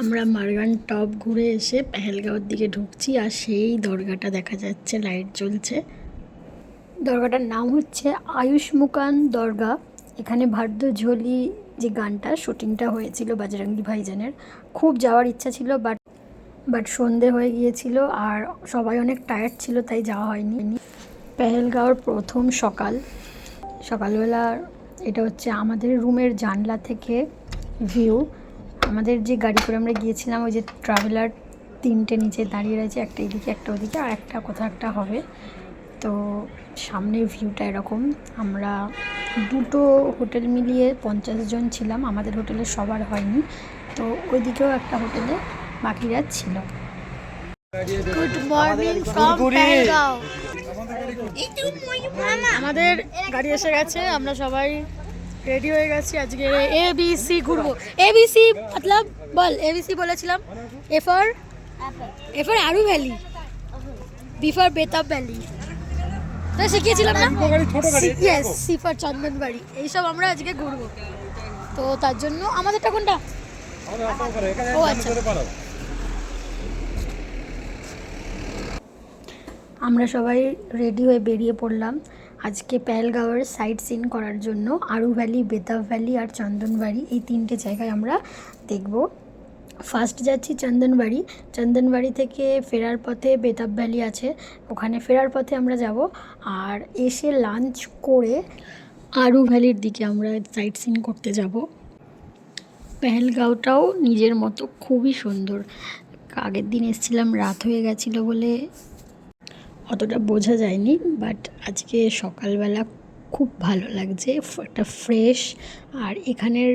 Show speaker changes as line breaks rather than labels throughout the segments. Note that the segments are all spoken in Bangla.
আমরা মারগান টপ ঘুরে এসে পেহেলগাঁওয়ের দিকে ঢুকছি, আর সেই দরগাটা দেখা যাচ্ছে, লাইট জ্বলছে। দরগাটার নাম হচ্ছে আয়ুষ্মুকান দরগা। এখানে ভারদুঝোলি যে গানটা শুটিংটা হয়েছিল বজরঙ্গি ভাইজানের, খুব যাওয়ার ইচ্ছা ছিল, বাট সন্ধে হয়ে গিয়েছিল আর সবাই অনেক টায়ার্ড ছিল, তাই যাওয়া হয়নি। পেহেলগাঁওর প্রথম সকালবেলা এটা হচ্ছে আমাদের রুমের জানলা থেকে ভিউ। আমাদের যে গাড়ি করে আমরা গিয়েছিলাম, ওই যে ট্রাভেলার তিনটে নিচে দাঁড়িয়ে রয়েছে, একটা এদিকে একটা ওদিকে আর একটা কোথাও একটা হবে। তো সামনের ভিউটা এরকম। আমরা দুটো হোটেল মিলিয়ে 50 জন ছিলাম, আমাদের হোটেলে সবার হয়নি, তো ওইদিকেও একটা হোটেলে বাকিরা ছিল।
Good morning from Pahalgam.
আমাদের গাড়ি এসে গেছে, আমরা সবাই রেডি হয়ে গেছি। আজকে ABC ঘুরবো। ABC মতলব বল, ABC বলেছিলাম। A for Aru valley, B for Betaab valley, তাই শিখিয়েছিলাম না? Yes, C for Chandanwari. এইসব আমরা আজকে ঘুরবো, তো তার জন্য আমাদেরটা কোনটা? ও আচ্ছা, আমরা সবাই রেডি হয়ে বেরিয়ে পড়লাম আজকে পেহেলগাঁওয়ের সাইট সিন করার জন্য। আরু ভ্যালি, বেতাব ভ্যালি আর চন্দনবাড়ি, এই তিনটে জায়গায় আমরা দেখব। ফার্স্ট যাচ্ছি চন্দনবাড়ি। চন্দনবাড়ি থেকে ফেরার পথে বেতাব ভ্যালি আছে, ওখানে ফেরার পথে আমরা যাব। আর এসে লাঞ্চ করে আরু ভ্যালির দিকে আমরা সাইট সিন করতে যাব। পেহেলগাঁওটাও নিজের মতো খুবই সুন্দর। আগের দিন এসেছিলাম, রাত হয়ে গেছিলো বলে অতটা বোঝা যায়নি, বাট আজকে সকালবেলা খুব ভালো লাগছে, একটা ফ্রেশ, আর এখানের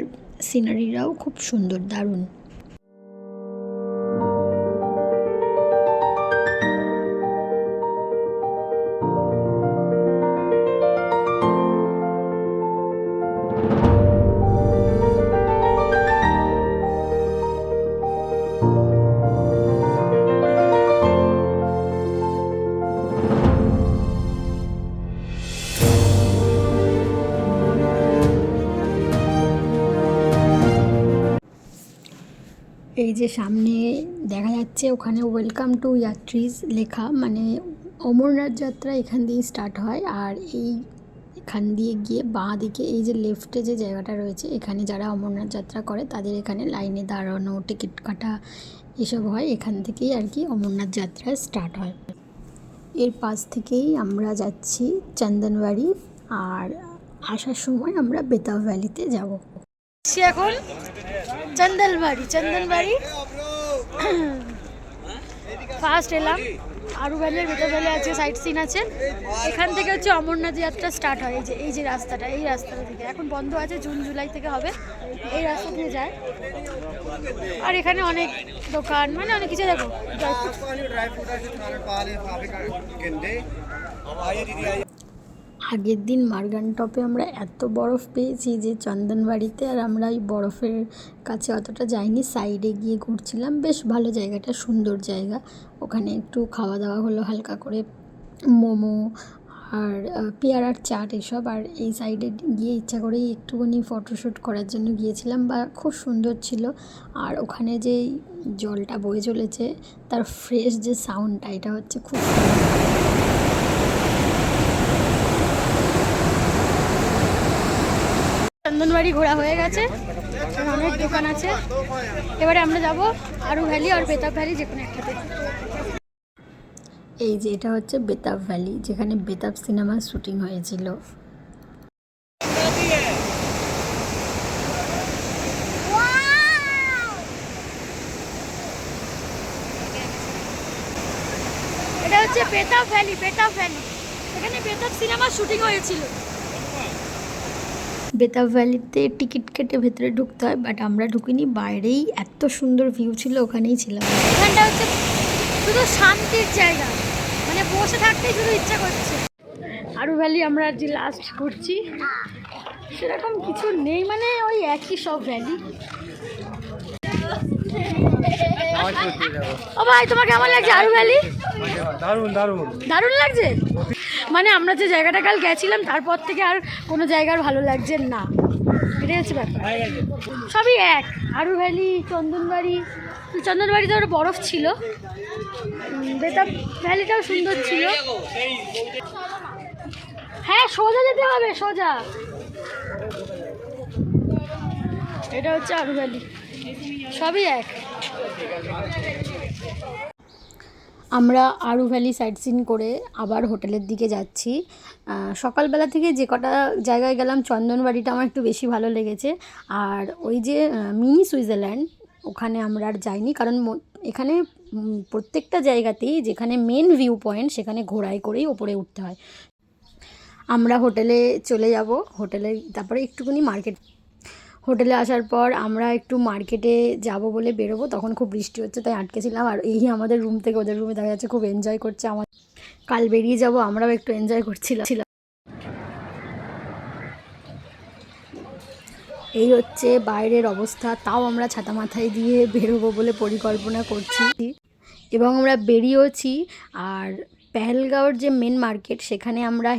সিনারিরাও খুব সুন্দর, দারুণ। এই যে সামনে দেখা যাচ্ছে, ওখানে ওয়েলকাম টু ইয়াত্রীজ লেখা, মানে অমরনাথ যাত্রা এখান দিয়েই স্টার্ট হয়। আর এখান দিয়ে গিয়ে বাঁ দিকে এই যে লেফটে যে জায়গাটা রয়েছে, এখানে যারা অমরনাথ যাত্রা করে তাদের এখানে লাইনে দাঁড়ানো, টিকিট কাটা এসব হয়, এখান থেকেই আর কি অমরনাথ যাত্রা স্টার্ট হয়। এর পাশ থেকেই আমরা যাচ্ছি চন্দনবাড়ি, আর আসার সময় আমরা বেতাব ভ্যালিতে যাব। এখন চন্দনবাড়ি ফার্স্ট এলাম। আরু ভ্যালির বেতাব ভ্যালি আছে, সাইট সিন আছে। এখান থেকে হচ্ছে অমরনাথ যাত্রা স্টার্ট হয়। এই যে রাস্তাটা, এই রাস্তাটা থেকে এখন বন্ধ আছে, জুন জুলাই থেকে হবে। এই রাস্তা দিয়ে যায়, আর এখানে অনেক দোকান, মানে অনেক কিছু। দেখো, আগের দিন মারগান টপে আমরা এত বরফ পেয়েছি যে চন্দনবাড়িতে আর আমরা এই বরফের কাছে অতটা যাইনি, সাইডে গিয়ে ঘুরছিলাম। বেশ ভালো জায়গাটা, সুন্দর জায়গা। ওখানে একটু খাওয়া দাওয়া হলো হালকা করে, মোমো আর পেয়ারার চাট এসব। আর এই সাইডে গিয়ে ইচ্ছা করেই একটুখানি ফটোশ্যুট করার জন্য গিয়েছিলাম, বা খুব সুন্দর ছিল। আর ওখানে যে জলটা বয়ে চলেছে, তার ফ্রেশ যে সাউন্ডটা, এটা হচ্ছে খুব চন্দনবাড়ি ঘোরা হয়ে গেছে, অনেক দোকান আছে। এবারে আমরা যাব আরু ভ্যালি আর বেতাব ভ্যালি, যে কোনো একটাতে। এই যে এটা হচ্ছে বেতাব ভ্যালি, যেখানে বেতাব সিনেমার শুটিং হয়েছিল। এটা হচ্ছে বেতাব ভ্যালি, এখানে বেতাব সিনেমার শুটিং হয়েছিল। বেতাব ভ্যালিতে টিকিট কেটে ভেতরে ঢুকতে হয়, বাট আমরা ঢুকিনি, বাইরেই এত সুন্দর ভিউ ছিল, ওখানেই ছিলাম। এখানটা হচ্ছে শুধু শান্তির জায়গা, মানে বসে থাকতেই শুধু ইচ্ছা করছে। আরু ভ্যালি আমরা যে লাস্ট ঘুরছি, সেরকম কিছু নেই, মানে ওই একই সব ভ্যালি। ও ভাই, তোমার কেমন লাগছে আরু ভ্যালি? দারুণ লাগছে। মানে আমরা যে জায়গাটা কাল গেছিলাম, তারপর থেকে আর কোনো জায়গার ভালো লাগছে না, এটাই হচ্ছে ব্যাপার, সবই এক। আরু ভ্যালি, চন্দনবাড়িতে ওর বরফ ছিল। বেতাব ভ্যালিটাও সুন্দর ছিল। হ্যাঁ, সোজা যেতে হবে, সোজা। এটা হচ্ছে আরু ভ্যালি, সবই এক। আমরা আরু ভ্যালি সাইট সিন করে আবার হোটেলের দিকে যাচ্ছি। সকালবেলা থেকে যে কটা জায়গায় গেলাম, চন্দনবাড়িটা আমার একটু বেশি ভালো লেগেছে। আর ওই যে মিনি সুইজারল্যান্ড, ওখানে আমরা আর যাইনি, কারণ এখানে প্রত্যেকটা জায়গাতেই যেখানে মেন ভিউ পয়েন্ট সেখানে ঘোড়ায় করেই ওপরে উঠতে হয়। আমরা হোটেলে চলে যাব, হোটেলে তারপরে একটুখানি হোটেলে আসার পর আমরা একটু মার্কেটে যাব বলে বেরোবো, তখন খুব বৃষ্টি হচ্ছে, তাই আটকেছিলাম। আর এই আমাদের রুম থেকে ওদের রুমে দেখা যাচ্ছে খুব এনজয় করছে। কাল বেরিয়ে যাব, আমরাও একটু এনজয় করছিলাম। এই হচ্ছে বাইরের অবস্থা, তাও আমরা ছাতা মাথায় দিয়ে বেরোবো বলে পরিকল্পনা করছি এবং আমরা বেরিয়েওছি। আর পেহেলগাঁওর যে মেন মার্কেট, সেখানে আমরা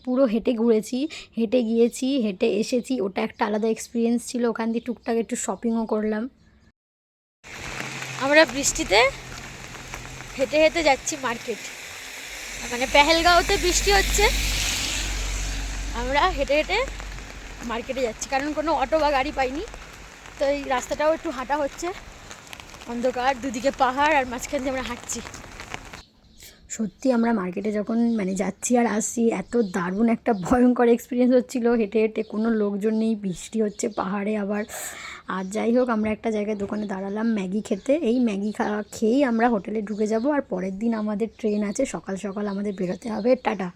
পুরো হেঁটে ঘুরেছি, হেঁটে গিয়েছি, হেঁটে এসেছি। ওটা একটা আলাদা এক্সপিরিয়েন্স ছিল। ওখান দিয়ে টুকটাক একটু শপিংও করলাম। আমরা বৃষ্টিতে হেঁটে হেঁটে যাচ্ছি মার্কেট, মানে পেহেলগাঁওতে বৃষ্টি হচ্ছে, আমরা হেঁটে হেঁটে মার্কেটে যাচ্ছি, কারণ কোনো অটো বা গাড়ি পাইনি। তো এই রাস্তাটাও একটু হাঁটা হচ্ছে, অন্ধকার, দুদিকে পাহাড়, আর মাঝখান দিয়ে আমরা হাঁটছি। সত্যি আমরা মার্কেটে যখন যাচ্ছি আর আসছি, এত দারুণ একটা ভয়ঙ্কর এক্সপিরিয়েন্স হচ্ছিল। হেঁটে হেঁটে কোনো লোকজন নেই, বৃষ্টি হচ্ছে পাহাড়ে আবার। আর যাই হোক, আমরা একটা জায়গায় দোকানে দাঁড়ালাম ম্যাগি খেতে। এই ম্যাগি খেয়েই আমরা হোটেলে ঢুকে যাব। আর পরের দিন আমাদের ট্রেন আছে, সকাল সকাল আমাদের বেরোতে হবে। টাটা।